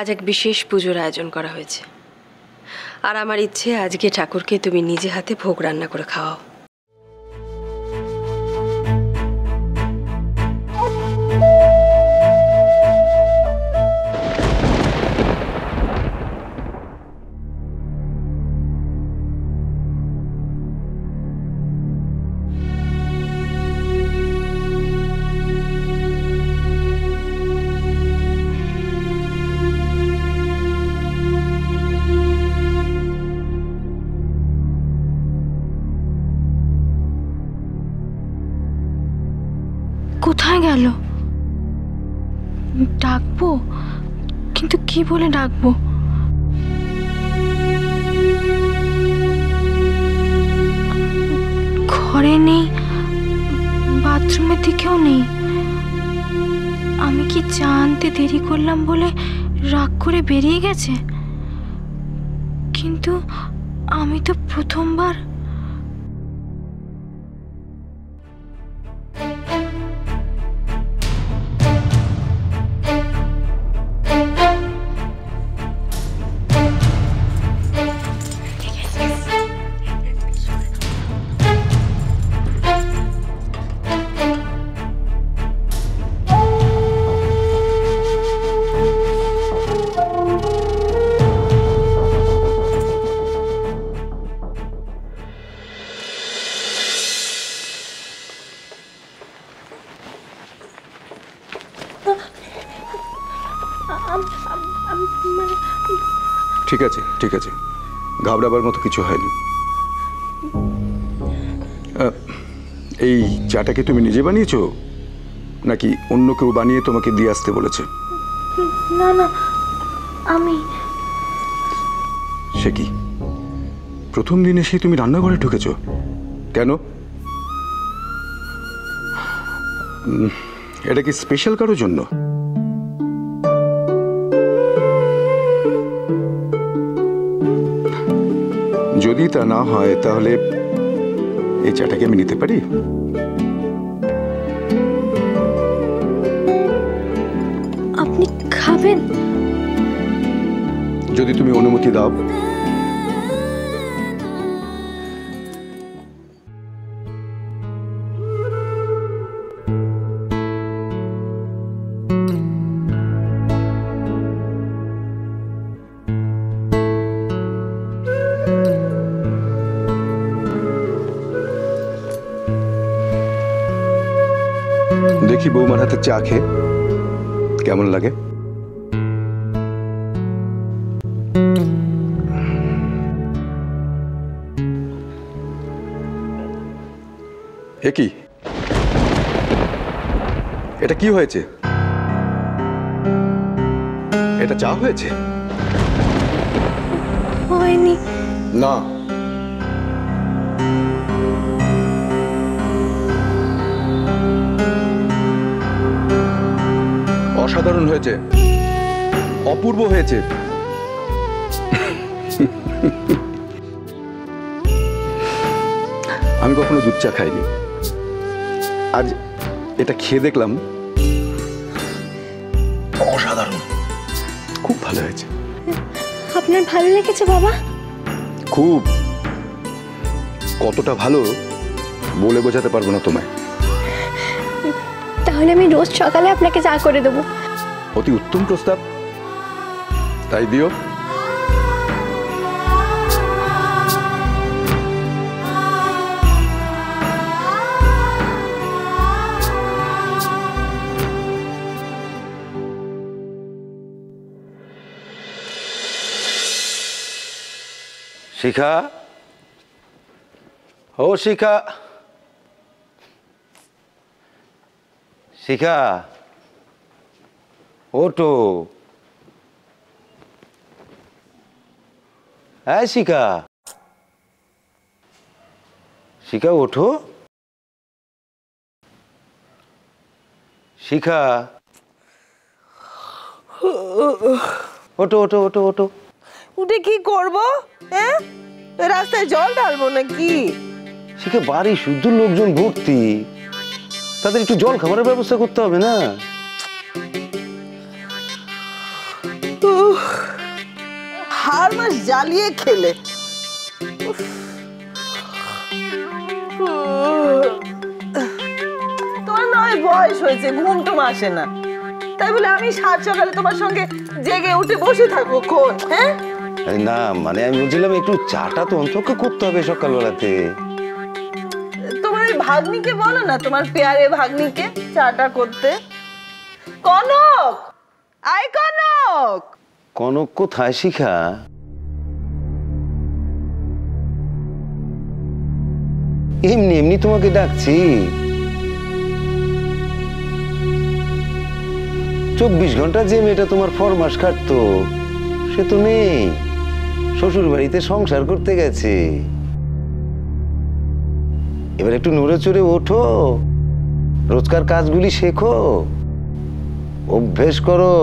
আজ এক বিশেষ পুজোর আয়োজন করা হয়েছে, আর আমার ইচ্ছে আজকে ঠাকুরকে তুমি নিজে হাতে ভোগ রান্না করে খাওয়াও। কোথায় গেল? ডাকবো, কিন্তু কি বলে ডাকবো? ঘরে নেই, বাথরুমের দিকেও নেই। আমি কি জানতে দেরি করলাম বলে রাগ করে বেরিয়ে গেছে? কিন্তু আমি তো প্রথমবার। ঠিক আছে, ঠিক আছে, ঘাবড়াবার মতো কিছু হয়নি। এই চাটা কি তুমি নিজে বানিয়েছো, নাকি অন্য কেউ বানিয়ে তোমাকে দিয়ে আসতে বলেছে? না না, আমি। সে কি, প্রথম দিন এসে তুমি রান্নাঘরে ঢুকেছো কেন? এটা কি স্পেশাল কারোর জন্য? যদি তা না হয় তাহলে এই চাটাকে আমি নিতে পারি? আপনি খাবেন? যদি তুমি অনুমতি দাও। দেখি বৌমার হাতে চা খেয়ে কেমন লাগে। এ কি, এটা কি হয়েছে? এটা চা হয়েছে? হয়নি। না, অসাধারণ হয়েছে, অপূর্ব হয়েছে। আমি কখনো দুধ চা খাইনি, আজ এটা খেয়ে দেখলাম, অসাধারণ, খুব ভালো হয়েছে। আপনার ভালো লেগেছে বাবা? খুব। কতটা ভালো বলে বোঝাতে পারবো না তোমায়। তাহলে আমি রোজ সকালে আপনাকে চা করে দেবো। অতি উত্তম প্রস্তাব, তাই দিও। শিখা, ও শিখা, শিখা ওঠো। হ্যাঁ শিখা, শিখা ওঠো। শিখা, ওঠো ওঠো ওঠো ওঠো। উঠে কি করবো? হ্যাঁ, রাস্তায় জল ঢালবো নাকি? শিখা, বাড়ি শুদ্ধ লোকজন ভর্তি, তাদের একটু জল খাবারের ব্যবস্থা করতে হবে না? মাস জ্বালিয়ে খেলে। তোমার নয় বয়স হয়েছে, ঘুম টুম আসে না, তাই বলে আমি সাত সকালে তোমার সঙ্গে জেগে উঠে বসে থাকবো কোন? হ্যাঁ না মানে আমি বলছিলাম একটু চাটা তো অন্তত করতে হবে সকালবেলাতে। তোমার ওই ভাগ্নিকে বলো না, তোমার পেয়ারে ভাগ্নিকে চাটা করতে। কনক, আয় কনক। কনক কোথায় শিখা? এমনি এমনি তোমাকে ডাকছি। 24 ঘন্টা যে মেয়েটা তোমার ফরমাস কাটতো সে তো নেই, শ্বশুর বাড়িতে সংসার করতে গেছে। এবার একটু নড়ে চড়ে ওঠো, রোজকার কাজগুলি শেখো, অভ্যেস করো।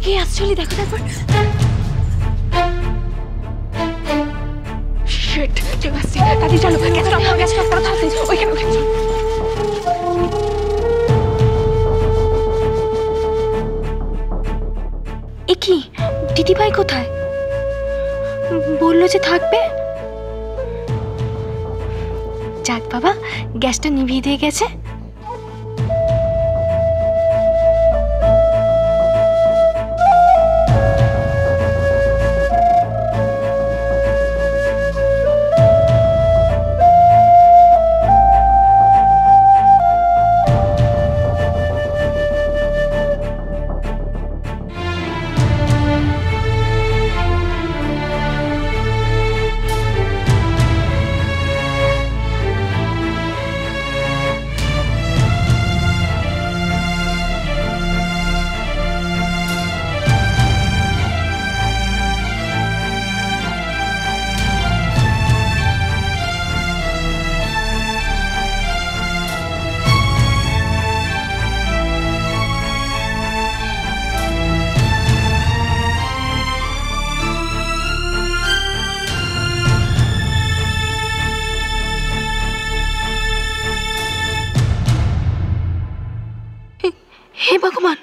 কে আসলে দেখো তারপর। শিট, কেউ আসছে। তাড়াতাড়ি চলো, গ্যাস অফ করো তাড়াতাড়ি। ওইখানে চলো। এ কি, দিদিভাই কোথায়? বললো যে থাকবে। যাক বাবা, গ্যাসটা নিভিয়ে দিয়ে গেছে। হে ভগবান,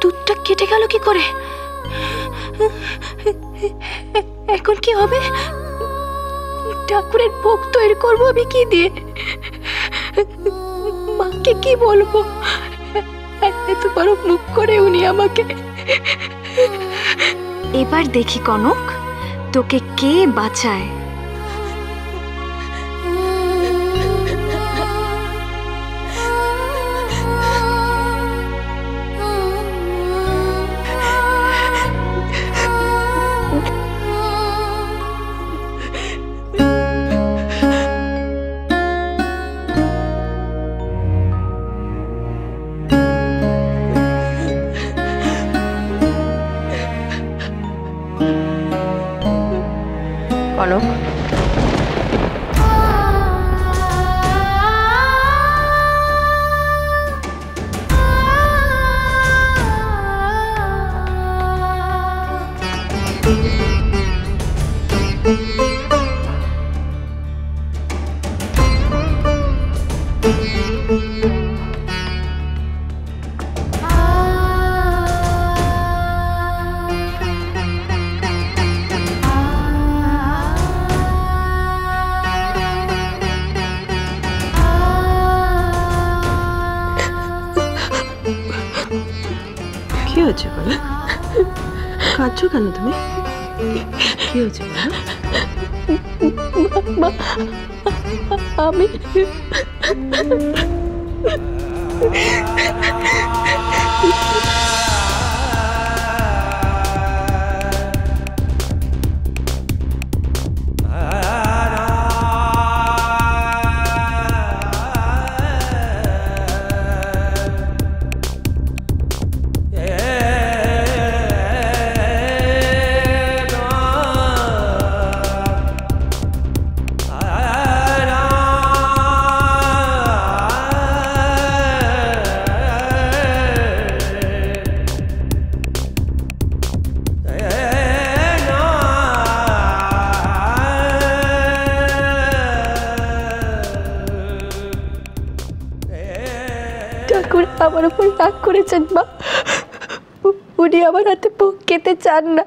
দুধটা কেটে গেল কি করে? এখন কি হবে? ঠাকুরের ভোগ তৈরি করবো আমি কি দিয়ে? মাকে কি বলবো? এত বড় মুখ করে উনি আমাকে। এবার দেখি কনক, তোকে কে বাঁচায়। কনক, কি হচ্ছে বলো? কাঁদছো কেন তুমি? কি হচ্ছে বলো? আমি করে আমার উপর রাগ করেছেন মা। উনি আমার হাতে ভোগ খেতে চান না।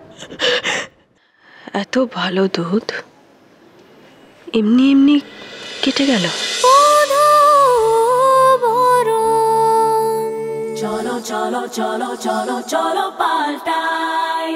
এত ভালো দুধ এমনি এমনি কেটে গেল। চলো চলো চলো চলো চলো পাল্টাই।